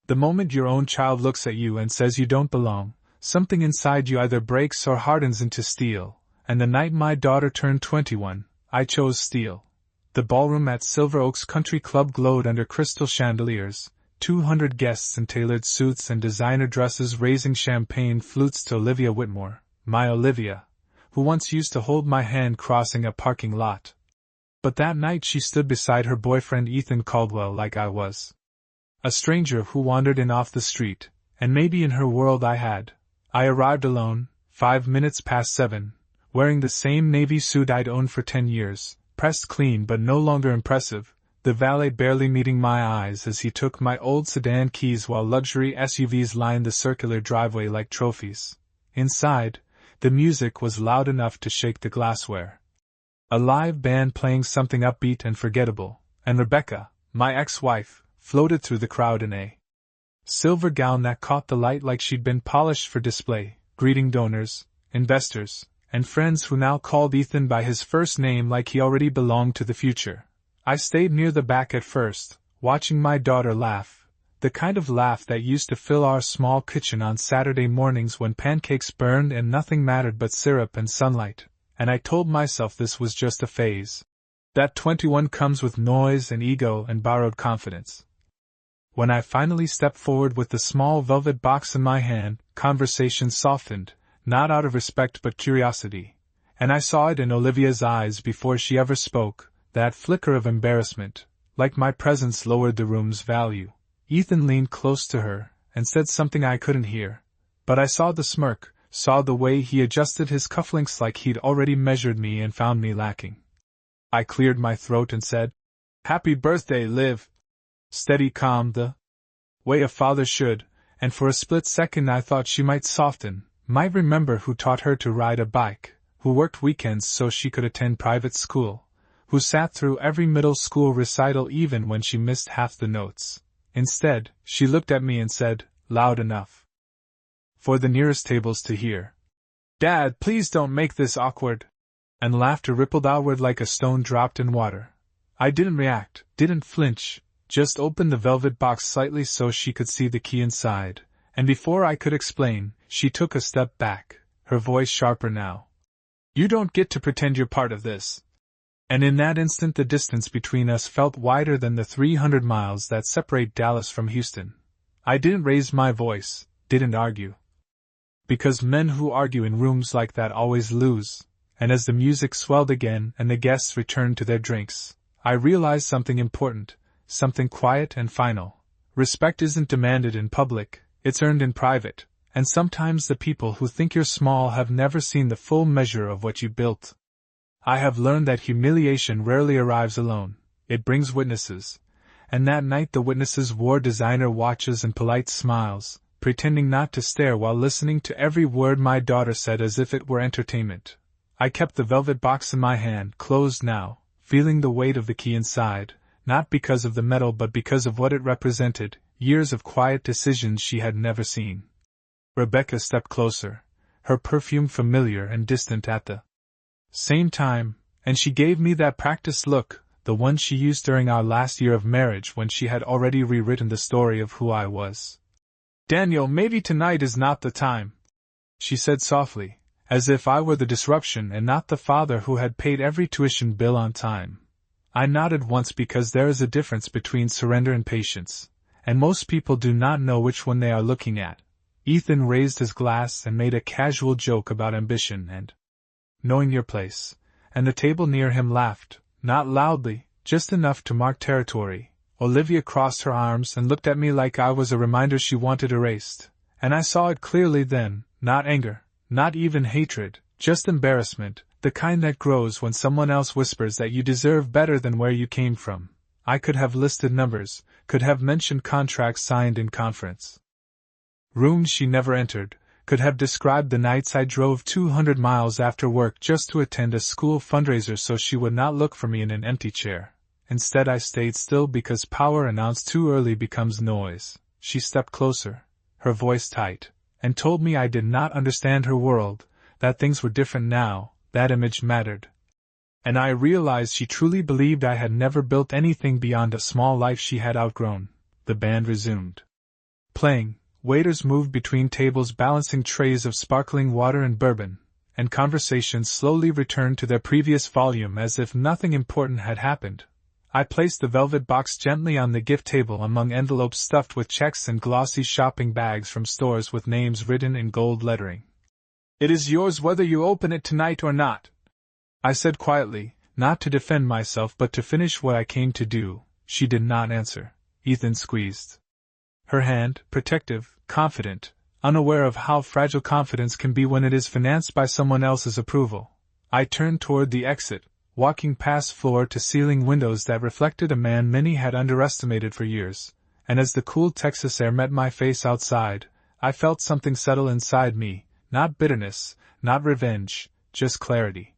The moment your own child looks at you and says you don't belong, something inside you either breaks or hardens into steel, and the night my daughter turned 21, I chose steel. The ballroom at Silver Oaks Country Club glowed under crystal chandeliers, 200 guests in tailored suits and designer dresses raising champagne flutes to Olivia Whitmore, my Olivia, who once used to hold my hand crossing a parking lot. But that night she stood beside her boyfriend Ethan Caldwell like I was a stranger who wandered in off the street, and maybe in her world I arrived alone, 5 minutes past 7, wearing the same navy suit I'd owned for 10 years, pressed clean but no longer impressive, the valet barely meeting my eyes as he took my old sedan keys while luxury SUVs lined the circular driveway like trophies. Inside, the music was loud enough to shake the glassware. A live band playing something upbeat and forgettable, and Rebecca, my ex-wife, floated through the crowd in a silver gown that caught the light like she'd been polished for display, greeting donors, investors, and friends who now called Ethan by his first name like he already belonged to the future. I stayed near the back at first, watching my daughter laugh, the kind of laugh that used to fill our small kitchen on Saturday mornings when pancakes burned and nothing mattered but syrup and sunlight, and I told myself this was just a phase. That 21 comes with noise and ego and borrowed confidence. When I finally stepped forward with the small velvet box in my hand, conversation softened, not out of respect but curiosity, and I saw it in Olivia's eyes before she ever spoke, that flicker of embarrassment, like my presence lowered the room's value. Ethan leaned close to her, and said something I couldn't hear, but I saw the smirk, saw the way he adjusted his cufflinks like he'd already measured me and found me lacking. I cleared my throat and said, "Happy birthday, Liv." Steady, calm, the way a father should, and for a split second I thought she might soften, might remember who taught her to ride a bike, who worked weekends so she could attend private school, who sat through every middle school recital even when she missed half the notes. Instead, she looked at me and said, loud enough for the nearest tables to hear, "Dad, please don't make this awkward," and laughter rippled outward like a stone dropped in water. I didn't react, didn't flinch, just opened the velvet box slightly so she could see the key inside, and before I could explain, she took a step back, her voice sharper now. "You don't get to pretend you're part of this." And in that instant the distance between us felt wider than the 300 miles that separate Dallas from Houston. I didn't raise my voice, didn't argue. Because men who argue in rooms like that always lose, and as the music swelled again and the guests returned to their drinks, I realized something important, something quiet and final. Respect isn't demanded in public, it's earned in private, and sometimes the people who think you're small have never seen the full measure of what you built. I have learned that humiliation rarely arrives alone, it brings witnesses, and that night the witnesses wore designer watches and polite smiles, pretending not to stare while listening to every word my daughter said as if it were entertainment. I kept the velvet box in my hand, closed now, feeling the weight of the key inside, not because of the metal but because of what it represented, years of quiet decisions she had never seen. Rebecca stepped closer, her perfume familiar and distant at the same time, and she gave me that practiced look, the one she used during our last year of marriage when she had already rewritten the story of who I was. "Daniel, maybe tonight is not the time," she said softly, as if I were the disruption and not the father who had paid every tuition bill on time. I nodded once because there is a difference between surrender and patience, and most people do not know which one they are looking at. Ethan raised his glass and made a casual joke about ambition and knowing your place, and the table near him laughed, not loudly, just enough to mark territory. Olivia crossed her arms and looked at me like I was a reminder she wanted erased, and I saw it clearly then, not anger, not even hatred, just embarrassment, the kind that grows when someone else whispers that you deserve better than where you came from. I could have listed numbers, could have mentioned contracts signed in conference rooms she never entered, could have described the nights I drove 200 miles after work just to attend a school fundraiser so she would not look for me in an empty chair. Instead I stayed still because power announced too early becomes noise. She stepped closer, her voice tight, and told me I did not understand her world, that things were different now, that image mattered. And I realized she truly believed I had never built anything beyond a small life she had outgrown. The band resumed. playing, waiters moved between tables balancing trays of sparkling water and bourbon, and conversations slowly returned to their previous volume as if nothing important had happened. I placed the velvet box gently on the gift table among envelopes stuffed with checks and glossy shopping bags from stores with names written in gold lettering. "It is yours whether you open it tonight or not," I said quietly, not to defend myself but to finish what I came to do. She did not answer. Ethan squeezed her hand, protective, confident, unaware of how fragile confidence can be when it is financed by someone else's approval. I turned toward the exit, walking past floor-to-ceiling windows that reflected a man many had underestimated for years, and as the cool Texas air met my face outside, I felt something settle inside me, not bitterness, not revenge, just clarity.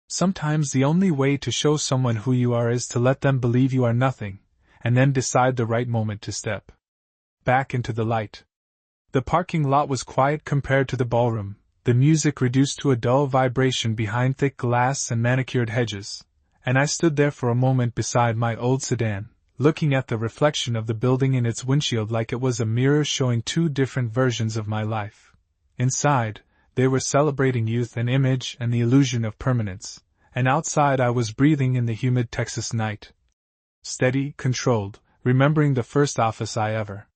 Sometimes the only way to show someone who you are is to let them believe you are nothing, and then decide the right moment to step back into the light. The parking lot was quiet compared to the ballroom, the music reduced to a dull vibration behind thick glass and manicured hedges, and I stood there for a moment beside my old sedan, looking at the reflection of the building in its windshield like it was a mirror showing two different versions of my life. Inside, they were celebrating youth and image and the illusion of permanence, and outside I was breathing in the humid Texas night. Steady, controlled, remembering the first office I ever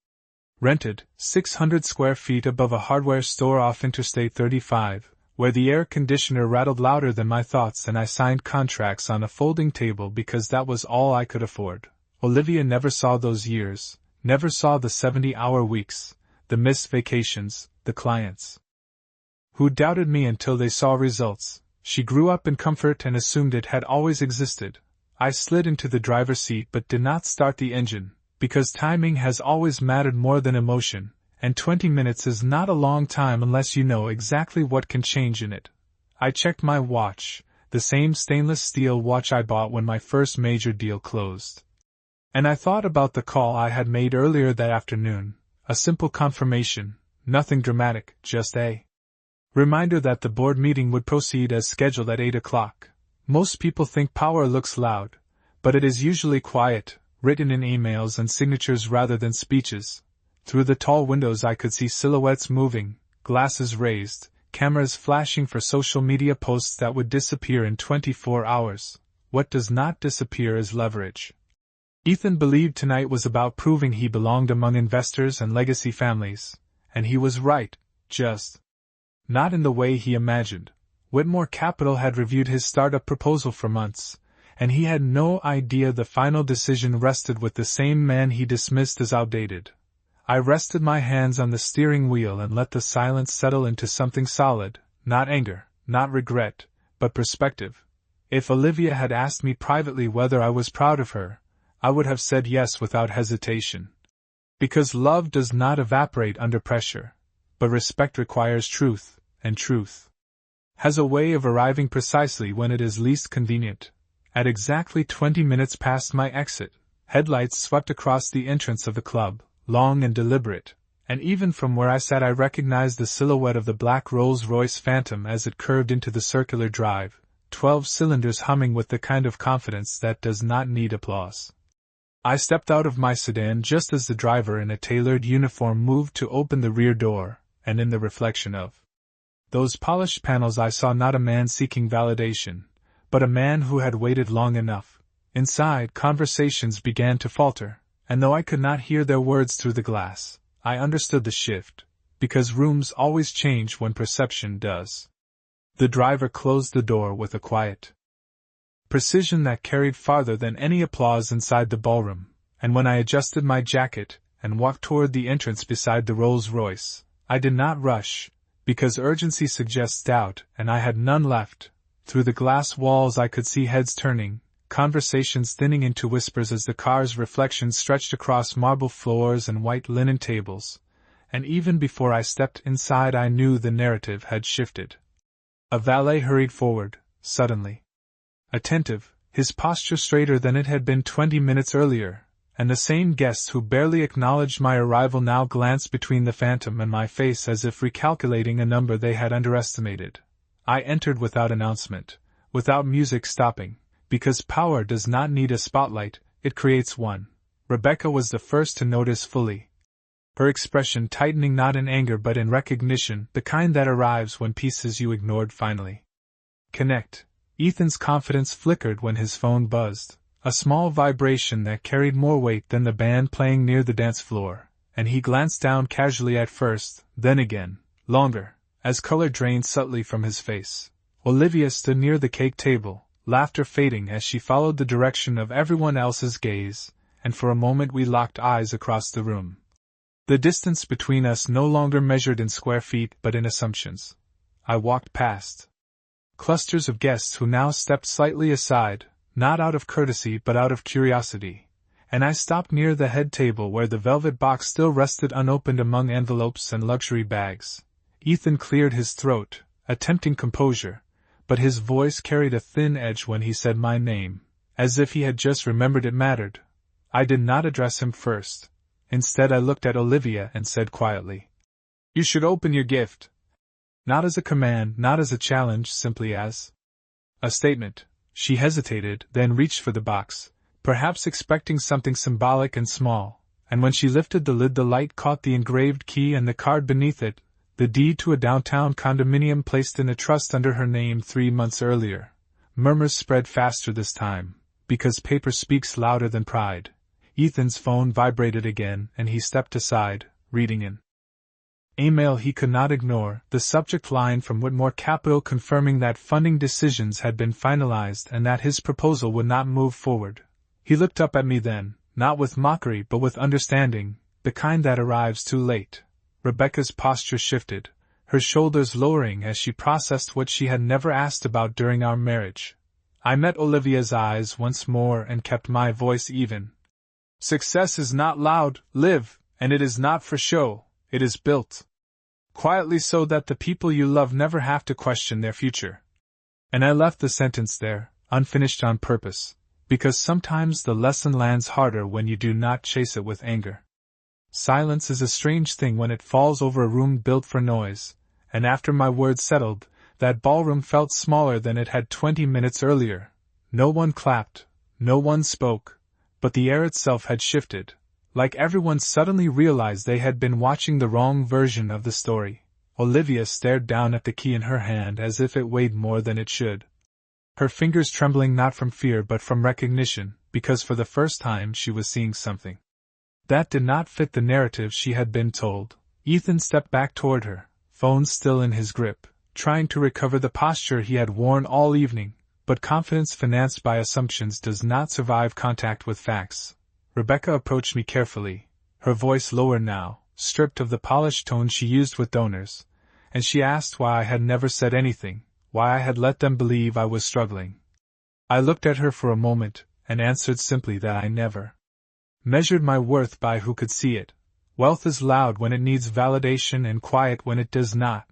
rented, 600 square feet above a hardware store off Interstate 35, where the air conditioner rattled louder than my thoughts and I signed contracts on a folding table because that was all I could afford. Olivia never saw those years, never saw the 70-hour weeks, the missed vacations, the clients who doubted me until they saw results. She grew up in comfort and assumed it had always existed. I slid into the driver's seat but did not start the engine, because timing has always mattered more than emotion, and 20 minutes is not a long time unless you know exactly what can change in it. I checked my watch, the same stainless steel watch I bought when my first major deal closed. And I thought about the call I had made earlier that afternoon, a simple confirmation, nothing dramatic, just a reminder that the board meeting would proceed as scheduled at 8 o'clock. Most people think power looks loud, but it is usually quiet, written in emails and signatures rather than speeches. Through the tall windows I could see silhouettes moving, glasses raised, cameras flashing for social media posts that would disappear in 24 hours. What does not disappear is leverage. Ethan believed tonight was about proving he belonged among investors and legacy families, and he was right, just not in the way he imagined. Whitmore Capital had reviewed his startup proposal for months, and he had no idea the final decision rested with the same man he dismissed as outdated. I rested my hands on the steering wheel and let the silence settle into something solid, not anger, not regret, but perspective. If Olivia had asked me privately whether I was proud of her, I would have said yes without hesitation. Because love does not evaporate under pressure, but respect requires truth, and truth has a way of arriving precisely when it is least convenient. At exactly 20 minutes past my exit, headlights swept across the entrance of the club, long and deliberate, and even from where I sat I recognized the silhouette of the black Rolls-Royce Phantom as it curved into the circular drive, 12 cylinders humming with the kind of confidence that does not need applause. I stepped out of my sedan just as the driver in a tailored uniform moved to open the rear door, and in the reflection of those polished panels I saw not a man seeking validation, but a man who had waited long enough. Inside, conversations began to falter, and though I could not hear their words through the glass, I understood the shift, because rooms always change when perception does. The driver closed the door with a quiet precision that carried farther than any applause inside the ballroom, and when I adjusted my jacket and walked toward the entrance beside the Rolls-Royce, I did not rush, because urgency suggests doubt, and I had none left. Through the glass walls I could see heads turning, conversations thinning into whispers as the car's reflections stretched across marble floors and white linen tables, and even before I stepped inside I knew the narrative had shifted. A valet hurried forward, suddenly attentive, his posture straighter than it had been 20 minutes earlier, and the same guests who barely acknowledged my arrival now glanced between the Phantom and my face as if recalculating a number they had underestimated. I entered without announcement, without music stopping, because power does not need a spotlight, it creates one. Rebecca was the first to notice fully her expression tightening not in anger but in recognition, the kind that arrives when pieces you ignored finally connect. Ethan's confidence flickered when his phone buzzed, a small vibration that carried more weight than the band playing near the dance floor, and he glanced down casually at first, then again, longer, as color drained subtly from his face. Olivia stood near the cake table, laughter fading as she followed the direction of everyone else's gaze, and for a moment we locked eyes across the room. The distance between us no longer measured in square feet but in assumptions. I walked past clusters of guests who now stepped slightly aside, not out of courtesy but out of curiosity, and I stopped near the head table where the velvet box still rested unopened among envelopes and luxury bags. Ethan cleared his throat, attempting composure, but his voice carried a thin edge when he said my name, as if he had just remembered it mattered. I did not address him first. Instead I looked at Olivia and said quietly, "You should open your gift." Not as a command, not as a challenge, simply as a statement. She hesitated, then reached for the box, perhaps expecting something symbolic and small, and when she lifted the lid the light caught the engraved key and the card beneath it, the deed to a downtown condominium placed in a trust under her name 3 months earlier. Murmurs spread faster this time, because paper speaks louder than pride. Ethan's phone vibrated again and he stepped aside, reading an email he could not ignore, the subject line from Whitmore Capital confirming that funding decisions had been finalized and that his proposal would not move forward. He looked up at me then, not with mockery but with understanding, the kind that arrives too late. Rebecca's posture shifted, her shoulders lowering as she processed what she had never asked about during our marriage. I met Olivia's eyes once more and kept my voice even. Success is not loud, Liv, and it is not for show, it is built quietly so that the people you love never have to question their future. And I left the sentence there, unfinished on purpose, because sometimes the lesson lands harder when you do not chase it with anger. Silence is a strange thing when it falls over a room built for noise, and after my words settled, that ballroom felt smaller than it had 20 minutes earlier. No one clapped, no one spoke, but the air itself had shifted, like everyone suddenly realized they had been watching the wrong version of the story. Olivia stared down at the key in her hand as if it weighed more than it should. Her fingers trembling not from fear but from recognition, because for the first time she was seeing something that did not fit the narrative she had been told. Ethan stepped back toward her, phone still in his grip, trying to recover the posture he had worn all evening, but confidence financed by assumptions does not survive contact with facts. Rebecca approached me carefully, her voice lower now, stripped of the polished tone she used with donors, and she asked why I had never said anything, why I had let them believe I was struggling. I looked at her for a moment, and answered simply that I never measured my worth by who could see it. Wealth is loud when it needs validation and quiet when it does not.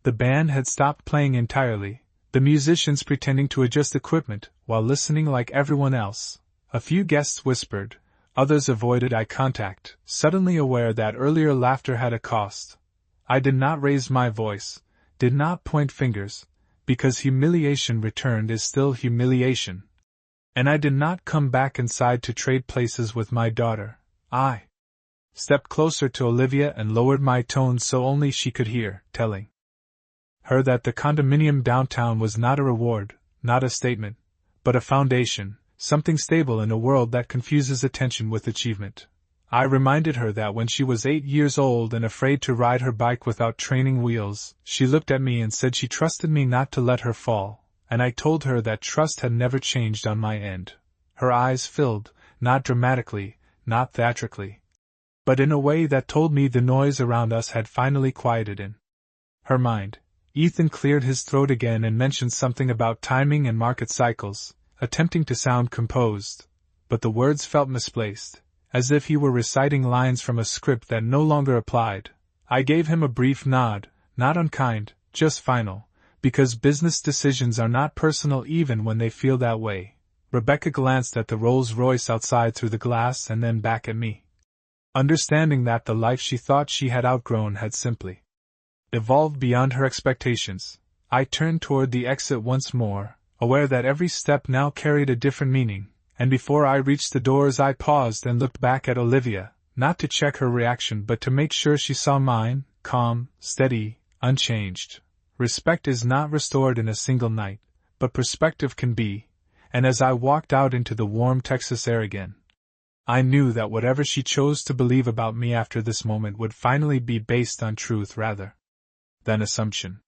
The band had stopped playing entirely, the musicians pretending to adjust equipment while listening like everyone else. A few guests whispered, others avoided eye contact, suddenly aware that earlier laughter had a cost. I did not raise my voice, did not point fingers, because humiliation returned is still humiliation. And I did not come back inside to trade places with my daughter. I stepped closer to Olivia and lowered my tone so only she could hear, telling her that the condominium downtown was not a reward, not a statement, but a foundation, something stable in a world that confuses attention with achievement. I reminded her that when she was 8 years old and afraid to ride her bike without training wheels, she looked at me and said she trusted me not to let her fall, and I told her that trust had never changed on my end. Her eyes filled, not dramatically, not theatrically, but in a way that told me the noise around us had finally quieted in her mind. Ethan cleared his throat again and mentioned something about timing and market cycles, attempting to sound composed, but the words felt misplaced, as if he were reciting lines from a script that no longer applied. I gave him a brief nod, not unkind, just final, because business decisions are not personal even when they feel that way. Rebecca glanced at the Rolls-Royce outside through the glass and then back at me, understanding that the life she thought she had outgrown had simply evolved beyond her expectations. I turned toward the exit once more, aware that every step now carried a different meaning, and before I reached the doors I paused and looked back at Olivia, not to check her reaction but to make sure she saw mine, calm, steady, unchanged. Respect is not restored in a single night, but perspective can be, and as I walked out into the warm Texas air again, I knew that whatever she chose to believe about me after this moment would finally be based on truth rather than assumption.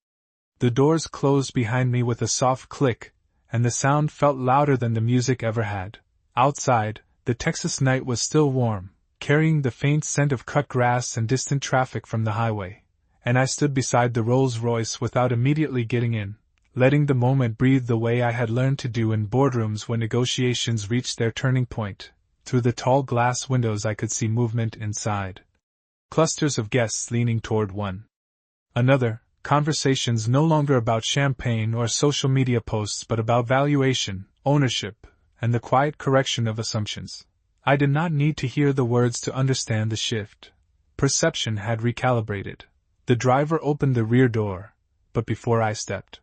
The doors closed behind me with a soft click, and the sound felt louder than the music ever had. Outside, the Texas night was still warm, carrying the faint scent of cut grass and distant traffic from the highway, and I stood beside the Rolls-Royce without immediately getting in, letting the moment breathe the way I had learned to do in boardrooms when negotiations reached their turning point. Through the tall glass windows I could see movement inside. Clusters of guests leaning toward one another, conversations no longer about champagne or social media posts but about valuation, ownership, and the quiet correction of assumptions. I did not need to hear the words to understand the shift. Perception had recalibrated. The driver opened the rear door, but before I stepped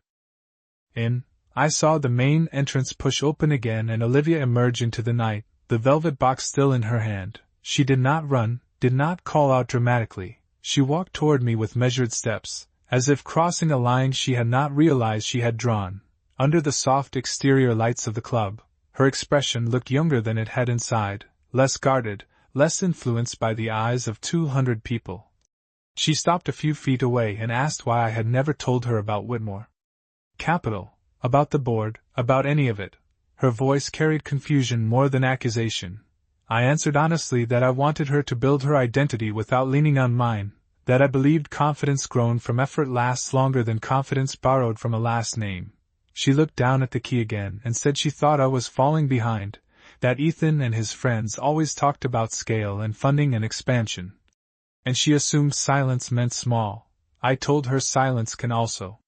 in, I saw the main entrance push open again and Olivia emerge into the night, the velvet box still in her hand. She did not run, did not call out dramatically. She walked toward me with measured steps, as if crossing a line she had not realized she had drawn. Under the soft exterior lights of the club, her expression looked younger than it had inside, less guarded, less influenced by the eyes of 200 people. She stopped a few feet away and asked why I had never told her about Whitmore Capital, about the board, about any of it. Her voice carried confusion more than accusation. I answered honestly that I wanted her to build her identity without leaning on mine, that I believed confidence grown from effort lasts longer than confidence borrowed from a last name. She looked down at the key again and said she thought I was falling behind, that Ethan and his friends always talked about scale and funding and expansion. And she assumed silence meant small. I told her silence can also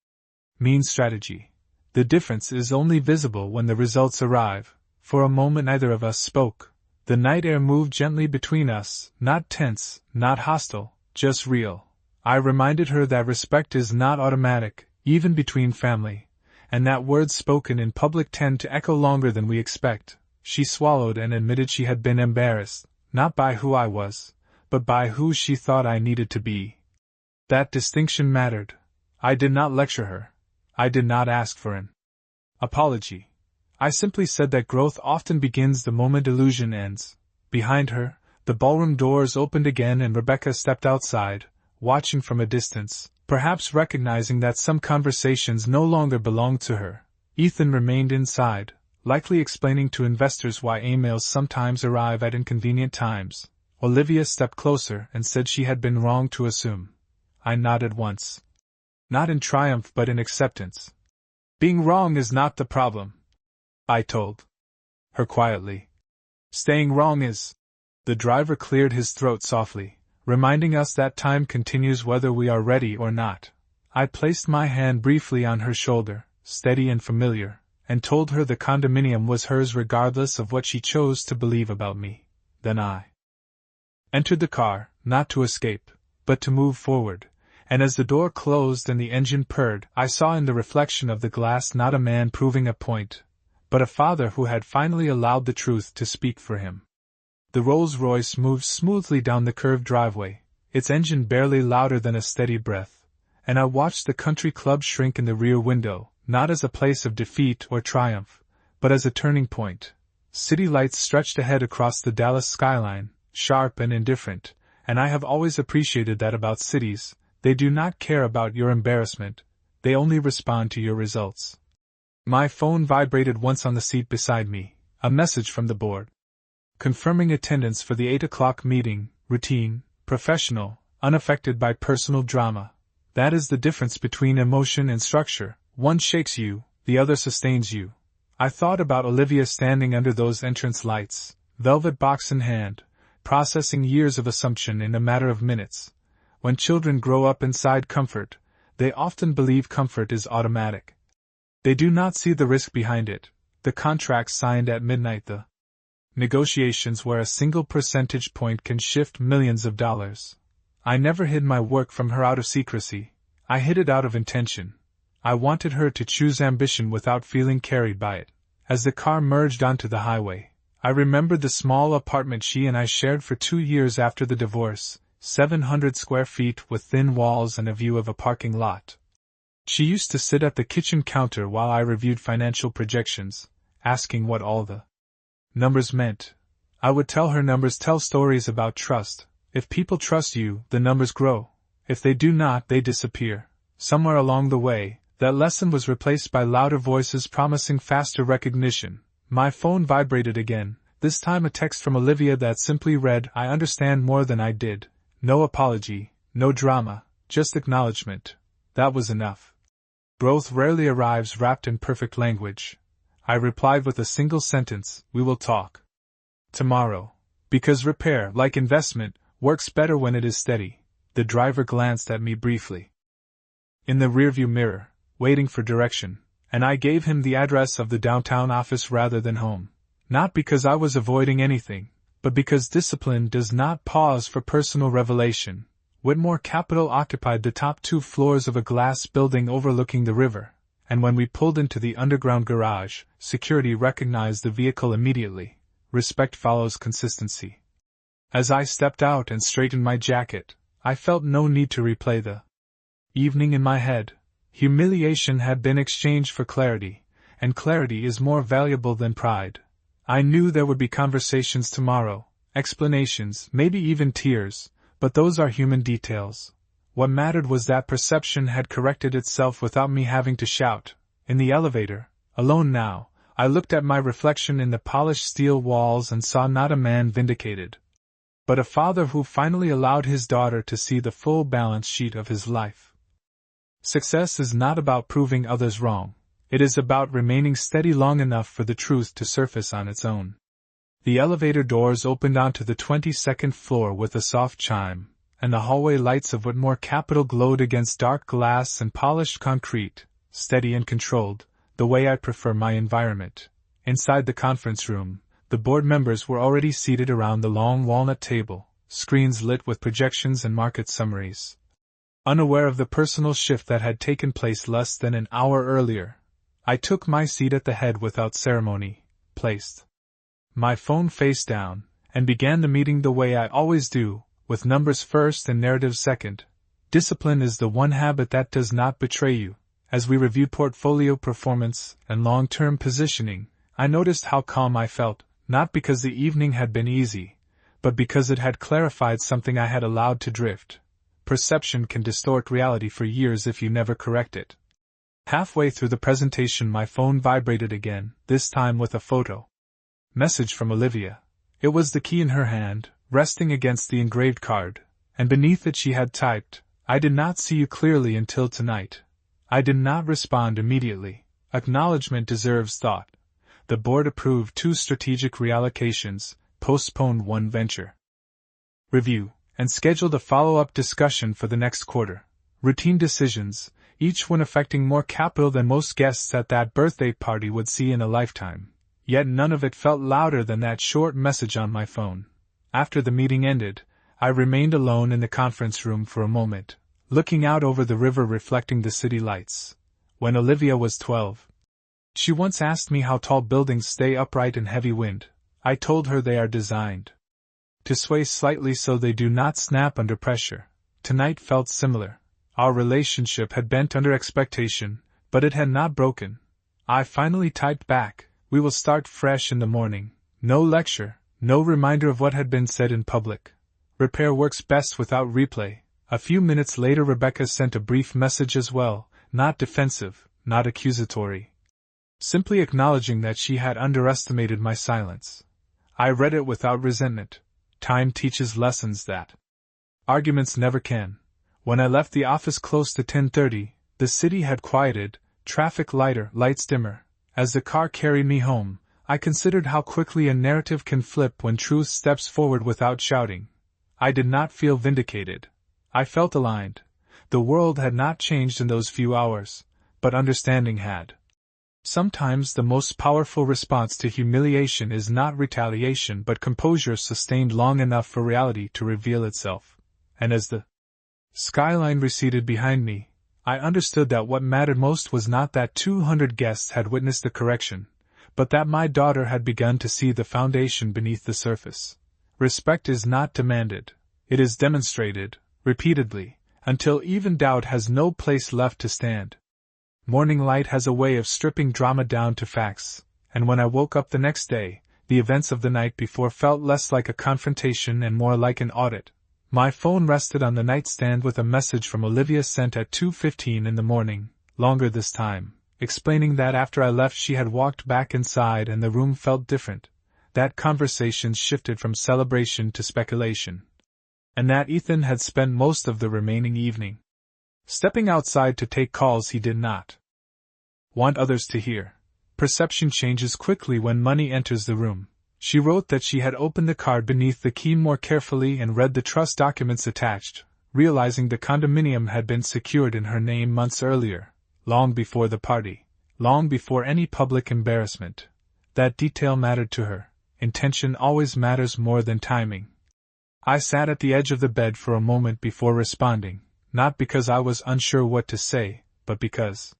mean strategy. The difference is only visible when the results arrive. For a moment neither of us spoke. The night air moved gently between us, not tense, not hostile, just real. I reminded her that respect is not automatic, even between family, and that words spoken in public tend to echo longer than we expect. She swallowed and admitted she had been embarrassed, not by who I was, but by who she thought I needed to be. That distinction mattered. I did not lecture her. I did not ask for an apology. I simply said that growth often begins the moment illusion ends. Behind her, the ballroom doors opened again and Rebecca stepped outside, watching from a distance, perhaps recognizing that some conversations no longer belonged to her. Ethan remained inside, likely explaining to investors why emails sometimes arrive at inconvenient times. Olivia stepped closer and said she had been wrong to assume. I nodded once. Not in triumph but in acceptance. Being wrong is not the problem, I told her quietly. Staying wrong is. The driver cleared his throat softly, reminding us that time continues whether we are ready or not. I placed my hand briefly on her shoulder, steady and familiar, and told her the condominium was hers regardless of what she chose to believe about me. Then I entered the car, not to escape, but to move forward. And as the door closed and the engine purred, I saw in the reflection of the glass not a man proving a point, but a father who had finally allowed the truth to speak for him. The Rolls-Royce moved smoothly down the curved driveway, its engine barely louder than a steady breath, and I watched the country club shrink in the rear window, not as a place of defeat or triumph, but as a turning point. City lights stretched ahead across the Dallas skyline, sharp and indifferent, and I have always appreciated that about cities. They do not care about your embarrassment, they only respond to your results. My phone vibrated once on the seat beside me, a message from the board, confirming attendance for the 8 o'clock meeting, routine, professional, unaffected by personal drama. That is the difference between emotion and structure. One shakes you, the other sustains you. I thought about Olivia standing under those entrance lights, velvet box in hand, processing years of assumption in a matter of minutes. When children grow up inside comfort, they often believe comfort is automatic. They do not see the risk behind it, the contracts signed at midnight, the negotiations where a single percentage point can shift millions of dollars. I never hid my work from her out of secrecy, I hid it out of intention. I wanted her to choose ambition without feeling carried by it. As the car merged onto the highway, I remembered the small apartment she and I shared for 2 years after the divorce, 700 square feet with thin walls and a view of a parking lot. She used to sit at the kitchen counter while I reviewed financial projections, asking what all the numbers meant. I would tell her numbers tell stories about trust. If people trust you, the numbers grow. If they do not, they disappear. Somewhere along the way, that lesson was replaced by louder voices promising faster recognition. My phone vibrated again, this time a text from Olivia that simply read, "I understand more than I did." No apology, no drama, just acknowledgement. That was enough. Growth rarely arrives wrapped in perfect language. I replied with a single sentence, "We will talk tomorrow." Because repair, like investment, works better when it is steady. The driver glanced at me briefly in the rearview mirror, waiting for direction, and I gave him the address of the downtown office rather than home. Not because I was avoiding anything, but because discipline does not pause for personal revelation. Whitmore Capital occupied the top 2 floors of a glass building overlooking the river, and when we pulled into the underground garage, security recognized the vehicle immediately. Respect follows consistency. As I stepped out and straightened my jacket, I felt no need to replay the evening in my head. Humiliation had been exchanged for clarity, and clarity is more valuable than pride. I knew there would be conversations tomorrow, explanations, maybe even tears, but those are human details. What mattered was that perception had corrected itself without me having to shout. In the elevator, alone now, I looked at my reflection in the polished steel walls and saw not a man vindicated, but a father who finally allowed his daughter to see the full balance sheet of his life. Success is not about proving others wrong. It is about remaining steady long enough for the truth to surface on its own. The elevator doors opened onto the 22nd floor with a soft chime, and the hallway lights of Whitmore Capital glowed against dark glass and polished concrete, steady and controlled, the way I prefer my environment. Inside the conference room, the board members were already seated around the long walnut table, screens lit with projections and market summaries. Unaware of the personal shift that had taken place less than an hour earlier, I took my seat at the head without ceremony, placed my phone face down, and began the meeting the way I always do, with numbers first and narrative second. Discipline is the one habit that does not betray you. As we reviewed portfolio performance and long-term positioning, I noticed how calm I felt, not because the evening had been easy, but because it had clarified something I had allowed to drift. Perception can distort reality for years if you never correct it. Halfway through the presentation my phone vibrated again, this time with a photo. Message from Olivia. It was the key in her hand, resting against the engraved card, and beneath it she had typed, "I did not see you clearly until tonight." I did not respond immediately. Acknowledgement deserves thought. The board approved 2 strategic reallocations, postponed 1 venture review, and scheduled a follow-up discussion for the next quarter. Routine decisions, each one affecting more capital than most guests at that birthday party would see in a lifetime. Yet none of it felt louder than that short message on my phone. After the meeting ended, I remained alone in the conference room for a moment, looking out over the river reflecting the city lights. When Olivia was 12, she once asked me how tall buildings stay upright in heavy wind. I told her they are designed to sway slightly so they do not snap under pressure. Tonight felt similar. Our relationship had bent under expectation, but it had not broken. I finally typed back, "We will start fresh in the morning." No lecture, no reminder of what had been said in public. Repair works best without replay. A few minutes later Rebecca sent a brief message as well, not defensive, not accusatory. Simply acknowledging that she had underestimated my silence. I read it without resentment. Time teaches lessons that arguments never can. When I left the office close to 10:30, the city had quieted, traffic lighter, lights dimmer. As the car carried me home, I considered how quickly a narrative can flip when truth steps forward without shouting. I did not feel vindicated. I felt aligned. The world had not changed in those few hours, but understanding had. Sometimes the most powerful response to humiliation is not retaliation but composure sustained long enough for reality to reveal itself. And as the skyline receded behind me, I understood that what mattered most was not that 200 guests had witnessed the correction, but that my daughter had begun to see the foundation beneath the surface. Respect is not demanded. It is demonstrated, repeatedly, until even doubt has no place left to stand. Morning light has a way of stripping drama down to facts, and when I woke up the next day, the events of the night before felt less like a confrontation and more like an audit. My phone rested on the nightstand with a message from Olivia sent at 2:15 in the morning, longer this time, explaining that after I left she had walked back inside and the room felt different, that conversations shifted from celebration to speculation, and that Ethan had spent most of the remaining evening stepping outside to take calls he did not want others to hear. Perception changes quickly when money enters the room. She wrote that she had opened the card beneath the key more carefully and read the trust documents attached, realizing the condominium had been secured in her name months earlier, long before the party, long before any public embarrassment. That detail mattered to her. Intention always matters more than timing. I sat at the edge of the bed for a moment before responding, not because I was unsure what to say, but because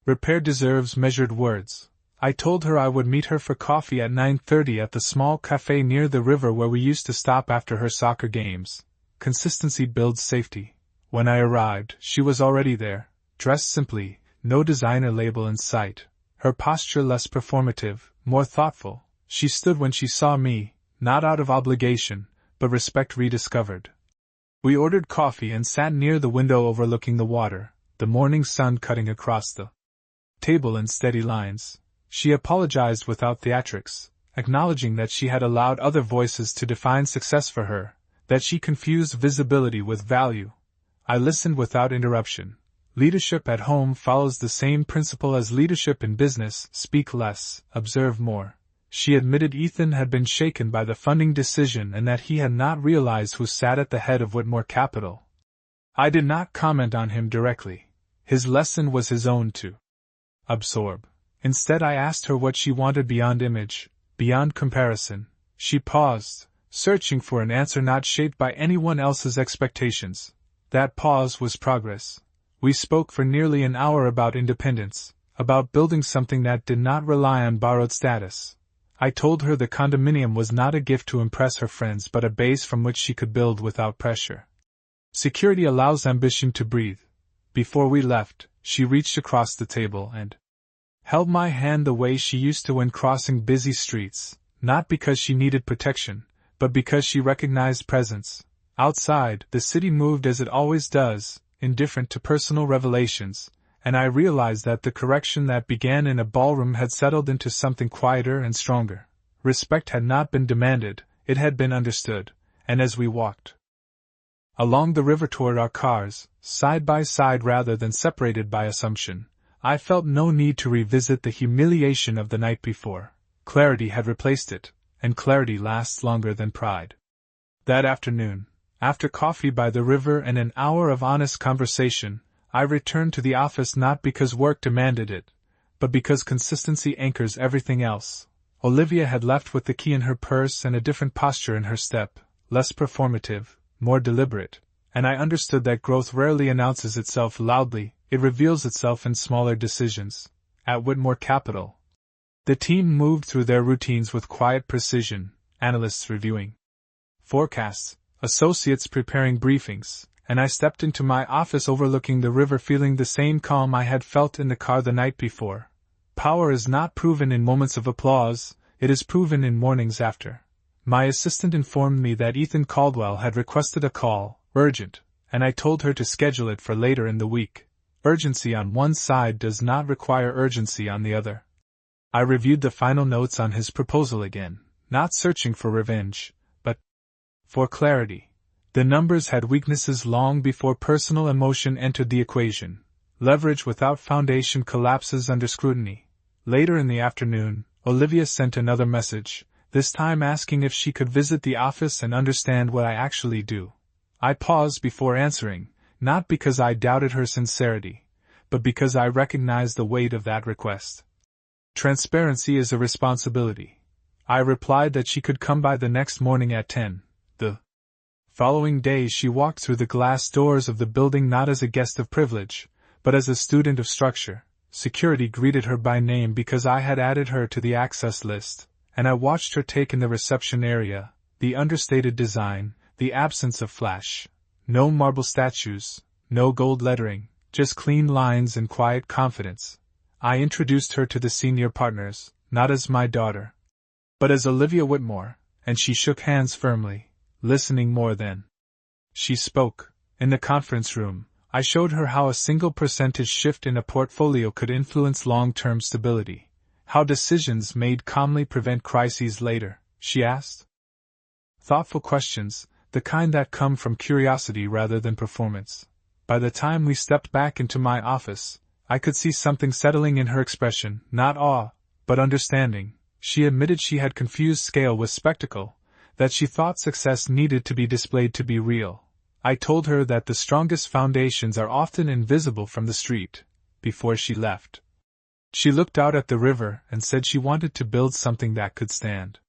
repair deserves measured words. I told her I would meet her for coffee at 9:30 at the small cafe near the river where we used to stop after her soccer games. Consistency builds safety. When I arrived, she was already there, dressed simply, no designer label in sight, her posture less performative, more thoughtful. She stood when she saw me, not out of obligation, but respect rediscovered. We ordered coffee and sat near the window overlooking the water, the morning sun cutting across the table in steady lines. She apologized without theatrics, acknowledging that she had allowed other voices to define success for her, that she confused visibility with value. I listened without interruption. Leadership at home follows the same principle as leadership in business: speak less, observe more. She admitted Ethan had been shaken by the funding decision and that he had not realized who sat at the head of Whitmore Capital. I did not comment on him directly. His lesson was his own to absorb. Instead, I asked her what she wanted beyond image, beyond comparison. She paused, searching for an answer not shaped by anyone else's expectations. That pause was progress. We spoke for nearly an hour about independence, about building something that did not rely on borrowed status. I told her the condominium was not a gift to impress her friends but a base from which she could build without pressure. Security allows ambition to breathe. Before we left, she reached across the table and held my hand the way she used to when crossing busy streets, not because she needed protection, but because she recognized presence. Outside, the city moved as it always does, indifferent to personal revelations, and I realized that the correction that began in a ballroom had settled into something quieter and stronger. Respect had not been demanded, it had been understood, and as we walked along the river toward our cars, side by side rather than separated by assumption, I felt no need to revisit the humiliation of the night before. Clarity had replaced it, and clarity lasts longer than pride. That afternoon, after coffee by the river and an hour of honest conversation, I returned to the office not because work demanded it, but because consistency anchors everything else. Olivia had left with the key in her purse and a different posture in her step, less performative, more deliberate, and I understood that growth rarely announces itself loudly. It reveals itself in smaller decisions. At Whitmore Capital, the team moved through their routines with quiet precision, analysts reviewing forecasts, associates preparing briefings, and I stepped into my office overlooking the river feeling the same calm I had felt in the car the night before. Power is not proven in moments of applause, it is proven in mornings after. My assistant informed me that Ethan Caldwell had requested a call, urgent, and I told her to schedule it for later in the week. Urgency on one side does not require urgency on the other. I reviewed the final notes on his proposal again, not searching for revenge, but for clarity. The numbers had weaknesses long before personal emotion entered the equation. Leverage without foundation collapses under scrutiny. Later in the afternoon, Olivia sent another message, this time asking if she could visit the office and understand what I actually do. I paused before answering, not because I doubted her sincerity, but because I recognized the weight of that request. Transparency is a responsibility. I replied that she could come by the next morning at 10. The following day she walked through the glass doors of the building not as a guest of privilege, but as a student of structure. Security greeted her by name because I had added her to the access list, and I watched her take in the reception area, the understated design, the absence of flash. No marble statues, no gold lettering, just clean lines and quiet confidence. I introduced her to the senior partners, not as my daughter, but as Olivia Whitmore, and she shook hands firmly, listening more than she spoke. In the conference room, I showed her how a single percentage shift in a portfolio could influence long-term stability. How decisions made calmly prevent crises later, she asked. Thoughtful questions, the kind that come from curiosity rather than performance. By the time we stepped back into my office, I could see something settling in her expression, not awe, but understanding. She admitted she had confused scale with spectacle, that she thought success needed to be displayed to be real. I told her that the strongest foundations are often invisible from the street. Before she left, she looked out at the river and said she wanted to build something that could stand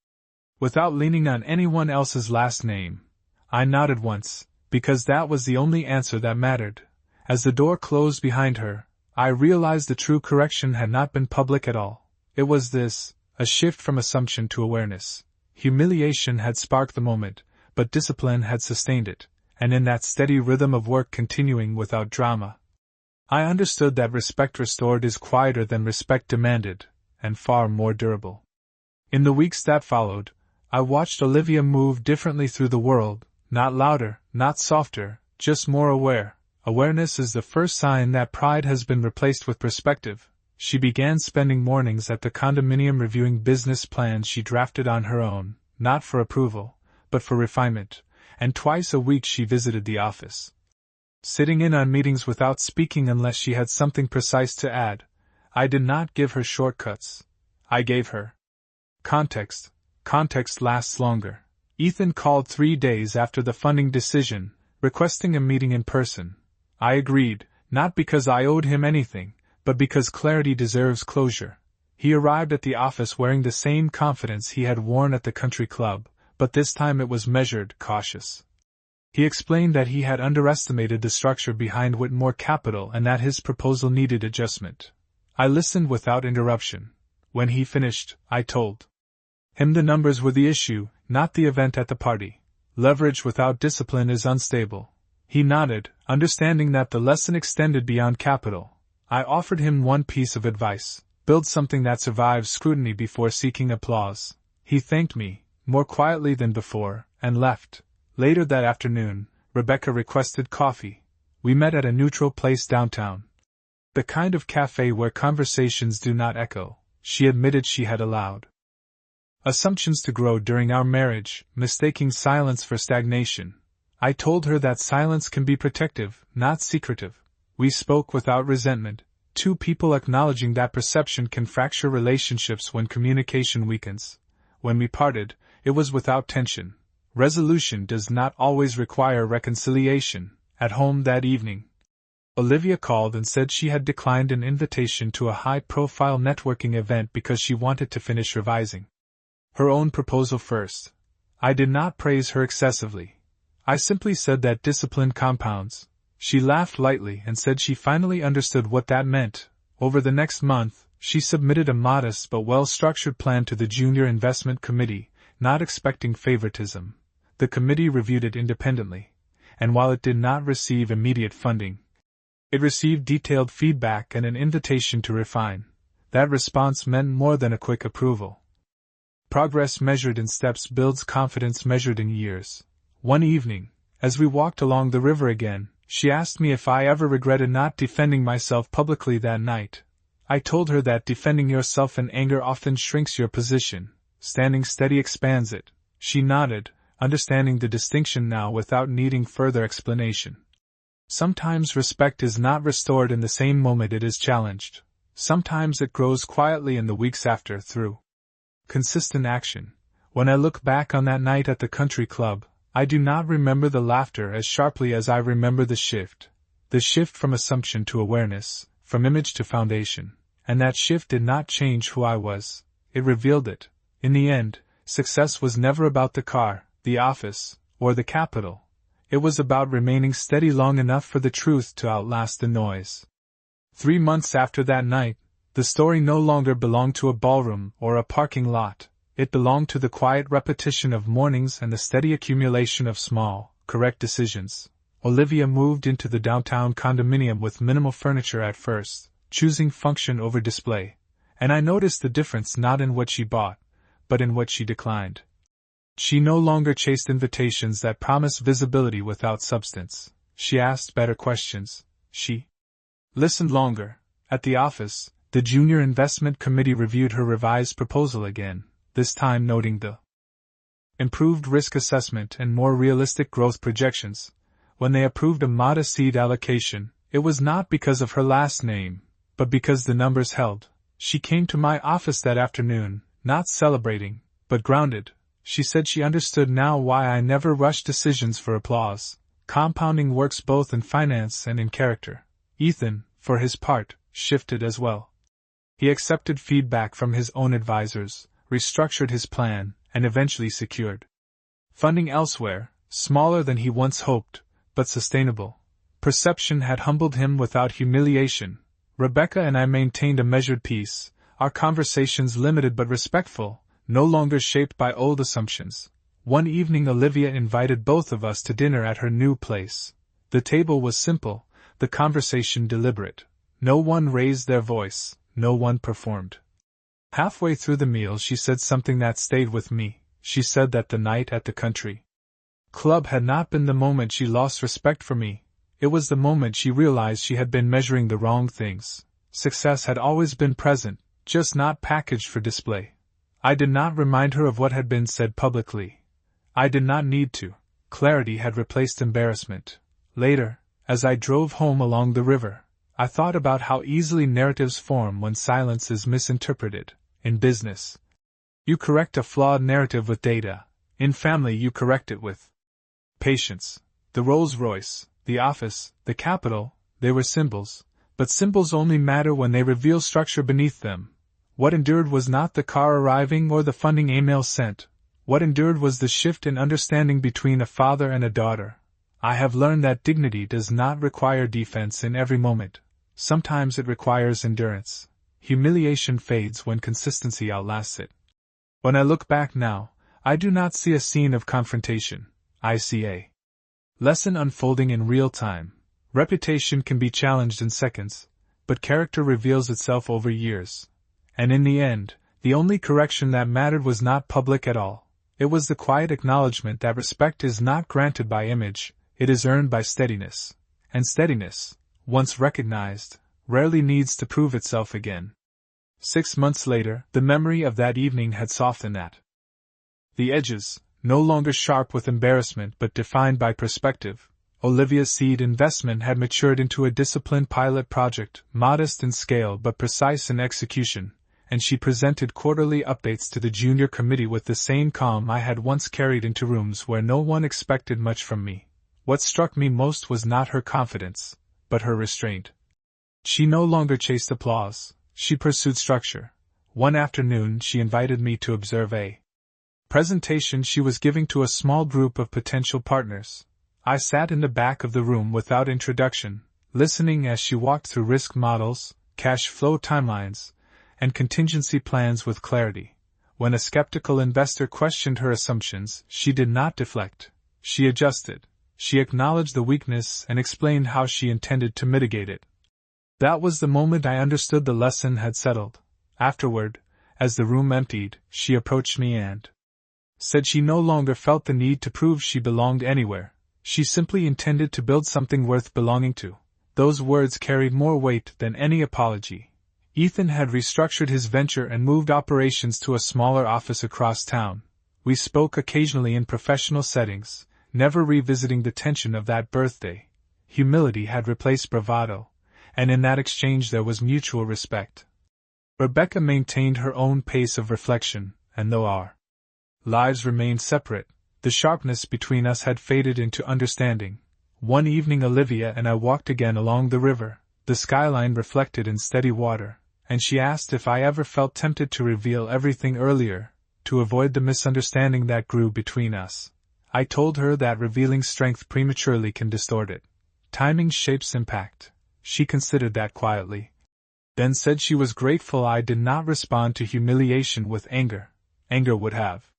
without leaning on anyone else's last name. I nodded once, because that was the only answer that mattered. As the door closed behind her, I realized the true correction had not been public at all. It was this, a shift from assumption to awareness. Humiliation had sparked the moment, but discipline had sustained it, and in that steady rhythm of work continuing without drama, I understood that respect restored is quieter than respect demanded, and far more durable. In the weeks that followed, I watched Olivia move differently through the world, not louder, not softer, just more aware. Awareness is the first sign that pride has been replaced with perspective. She began spending mornings at the condominium reviewing business plans she drafted on her own, not for approval, but for refinement, and twice a week she visited the office, sitting in on meetings without speaking unless she had something precise to add. I did not give her shortcuts. I gave her context. Context lasts longer. Ethan called 3 days after the funding decision, requesting a meeting in person. I agreed, not because I owed him anything, but because clarity deserves closure. He arrived at the office wearing the same confidence he had worn at the country club, but this time it was measured, cautious. He explained that he had underestimated the structure behind Whitmore Capital and that his proposal needed adjustment. I listened without interruption. When he finished, I told him the numbers were the issue, not the event at the party. Leverage without discipline is unstable. He nodded, understanding that the lesson extended beyond capital. I offered him one piece of advice: build something that survives scrutiny before seeking applause. He thanked me, more quietly than before, and left. Later that afternoon, Rebecca requested coffee. We met at a neutral place downtown. The kind of cafe where conversations do not echo. She admitted she had allowed assumptions to grow during our marriage, mistaking silence for stagnation. I told her that silence can be protective, not secretive. We spoke without resentment, two people acknowledging that perception can fracture relationships when communication weakens. When we parted, it was without tension. Resolution does not always require reconciliation. At home that evening, Olivia called and said she had declined an invitation to a high-profile networking event because she wanted to finish revising her own proposal first. I did not praise her excessively. I simply said that discipline compounds. She laughed lightly and said she finally understood what that meant. Over the next month, she submitted a modest but well-structured plan to the Junior Investment Committee, not expecting favoritism. The committee reviewed it independently, and while it did not receive immediate funding, it received detailed feedback and an invitation to refine. That response meant more than a quick approval. Progress measured in steps builds confidence measured in years. One evening, as we walked along the river again, she asked me if I ever regretted not defending myself publicly that night. I told her that defending yourself in anger often shrinks your position. Standing steady expands it. She nodded, understanding the distinction now without needing further explanation. Sometimes respect is not restored in the same moment it is challenged. Sometimes it grows quietly in the weeks after through consistent action. When I look back on that night at the country club, I do not remember the laughter as sharply as I remember the shift. The shift from assumption to awareness, from image to foundation. And that shift did not change who I was. It revealed it. In the end, success was never about the car, the office, or the capital. It was about remaining steady long enough for the truth to outlast the noise. 3 months after that night, the story no longer belonged to a ballroom or a parking lot. It belonged to the quiet repetition of mornings and the steady accumulation of small, correct decisions. Olivia moved into the downtown condominium with minimal furniture at first, choosing function over display, and I noticed the difference not in what she bought, but in what she declined. She no longer chased invitations that promised visibility without substance. She asked better questions. She listened longer. At the office, the junior investment committee reviewed her revised proposal again, this time noting the improved risk assessment and more realistic growth projections. When they approved a modest seed allocation, it was not because of her last name, but because the numbers held. She came to my office that afternoon, not celebrating, but grounded. She said she understood now why I never rushed decisions for applause. Compounding works both in finance and in character. Ethan, for his part, shifted as well. He accepted feedback from his own advisors, restructured his plan, and eventually secured funding elsewhere, smaller than he once hoped, but sustainable. Perception had humbled him without humiliation. Rebecca and I maintained a measured peace, our conversations limited but respectful, no longer shaped by old assumptions. One evening Olivia invited both of us to dinner at her new place. The table was simple, the conversation deliberate. No one raised their voice, no one performed. Halfway through the meal she said something that stayed with me. She said that the night at the country club had not been the moment she lost respect for me. It was the moment she realized she had been measuring the wrong things. Success had always been present, just not packaged for display. I did not remind her of what had been said publicly. I did not need to. Clarity had replaced embarrassment. Later, as I drove home along the river, I thought about how easily narratives form when silence is misinterpreted. In business, you correct a flawed narrative with data. In family, you correct it with patience. The Rolls-Royce, the office, the capital, they were symbols, but symbols only matter when they reveal structure beneath them. What endured was not the car arriving or the funding email sent. What endured was the shift in understanding between a father and a daughter. I have learned that dignity does not require defense in every moment. Sometimes it requires endurance. Humiliation fades when consistency outlasts it. When I look back now, I do not see a scene of confrontation. I see a lesson unfolding in real time. Reputation can be challenged in seconds, but character reveals itself over years. And in the end, the only correction that mattered was not public at all. It was the quiet acknowledgement that respect is not granted by image, it is earned by steadiness. And steadiness, once recognized, rarely needs to prove itself again. 6 months later, the memory of that evening had softened at the edges, no longer sharp with embarrassment but defined by perspective. Olivia's seed investment had matured into a disciplined pilot project, modest in scale but precise in execution, and she presented quarterly updates to the junior committee with the same calm I had once carried into rooms where no one expected much from me. What struck me most was not her confidence, but her restraint. She no longer chased applause, she pursued structure. One afternoon she invited me to observe a presentation she was giving to a small group of potential partners. I sat in the back of the room without introduction, listening as she walked through risk models, cash flow timelines, and contingency plans with clarity. When a skeptical investor questioned her assumptions, she did not deflect. She adjusted. She acknowledged the weakness and explained how she intended to mitigate it. That was the moment I understood the lesson had settled. Afterward, as the room emptied, she approached me and said she no longer felt the need to prove she belonged anywhere. She simply intended to build something worth belonging to. Those words carried more weight than any apology. Ethan had restructured his venture and moved operations to a smaller office across town. We spoke occasionally in professional settings, never revisiting the tension of that birthday. Humility had replaced bravado, and in that exchange there was mutual respect. Rebecca maintained her own pace of reflection, and though our lives remained separate, the sharpness between us had faded into understanding. One evening Olivia and I walked again along the river, the skyline reflected in steady water, and she asked if I ever felt tempted to reveal everything earlier, to avoid the misunderstanding that grew between us. I told her that revealing strength prematurely can distort it. Timing shapes impact. She considered that quietly. Then said she was grateful I did not respond to humiliation with anger. Anger would have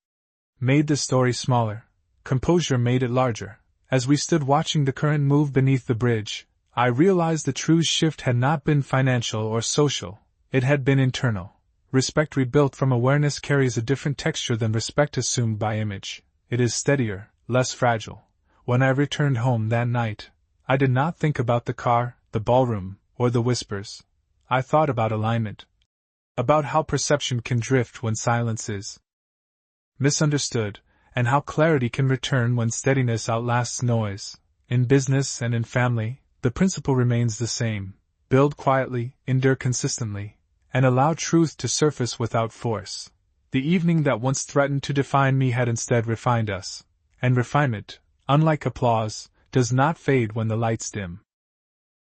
made the story smaller. Composure made it larger. As we stood watching the current move beneath the bridge, I realized the true shift had not been financial or social. It had been internal. Respect rebuilt from awareness carries a different texture than respect assumed by image. It is steadier, less fragile. When I returned home that night, I did not think about the car, the ballroom, or the whispers. I thought about alignment. About how perception can drift when silence is misunderstood, and how clarity can return when steadiness outlasts noise. In business and in family, the principle remains the same. Build quietly, endure consistently, and allow truth to surface without force. The evening that once threatened to define me had instead refined us. And refinement, unlike applause, does not fade when the lights dim.